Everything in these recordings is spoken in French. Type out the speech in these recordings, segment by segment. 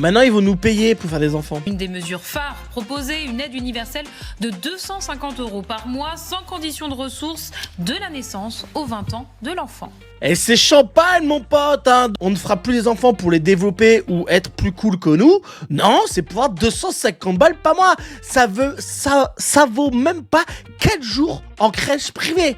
Maintenant, ils vont nous payer pour faire des enfants. Une des mesures phares proposées, une aide universelle de 250 € par mois, sans condition de ressources, de la naissance aux 20 ans de l'enfant. Et c'est champagne, mon pote, hein. On ne fera plus les enfants pour les développer ou être plus cool que nous. Non, c'est pour avoir 250 balles par mois. Ça vaut même pas 4 jours en crèche privée.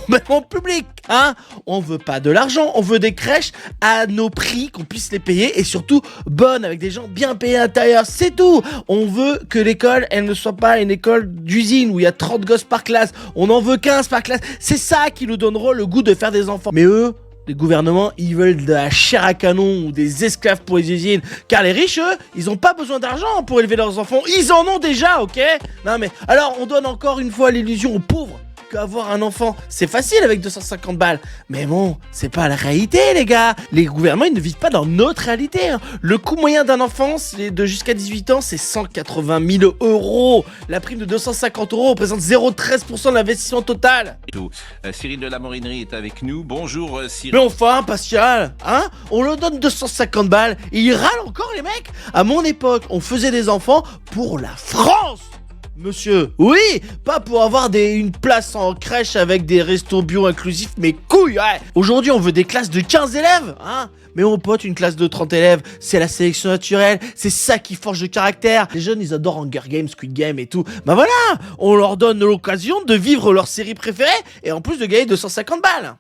Même en public, hein. On veut pas de l'argent, on veut des crèches à nos prix, qu'on puisse les payer et surtout bonnes, avec des gens bien payés à l'intérieur, c'est tout. On veut que l'école, elle ne soit pas une école d'usine où il y a 30 gosses par classe, on en veut 15 par classe. C'est ça qui nous donnera le goût de faire des enfants. Mais eux, les gouvernements, ils veulent de la chair à canon ou des esclaves pour les usines. Car les riches, eux, ils ont pas besoin d'argent pour élever leurs enfants. Ils en ont déjà, ok? Non mais, alors on donne encore une fois l'illusion aux pauvres qu'avoir un enfant, c'est facile avec 250 balles. Mais bon, c'est pas la réalité, les gars. Les gouvernements, ils ne vivent pas dans notre réalité, hein. Le coût moyen d'un enfant de jusqu'à 18 ans, c'est 180 000 €. La prime de 250 € représente 0,13% de l'investissement total. Cyril de la Morinerie est avec nous. Bonjour Cyril. Mais enfin, Pascal, hein? On leur donne 250 balles et ils râlent encore, les mecs. À mon époque, on faisait des enfants pour la France. Monsieur, oui, pas pour avoir une place en crèche avec des restos bio inclusifs, mais couilles, ouais. Aujourd'hui, on veut des classes de 15 élèves, hein. Mais mon pote, une classe de 30 élèves, c'est la sélection naturelle, c'est ça qui forge le caractère. Les jeunes, ils adorent Hunger Games, Squid Game et tout. Bah voilà, on leur donne l'occasion de vivre leur série préférée et en plus de gagner 250 balles.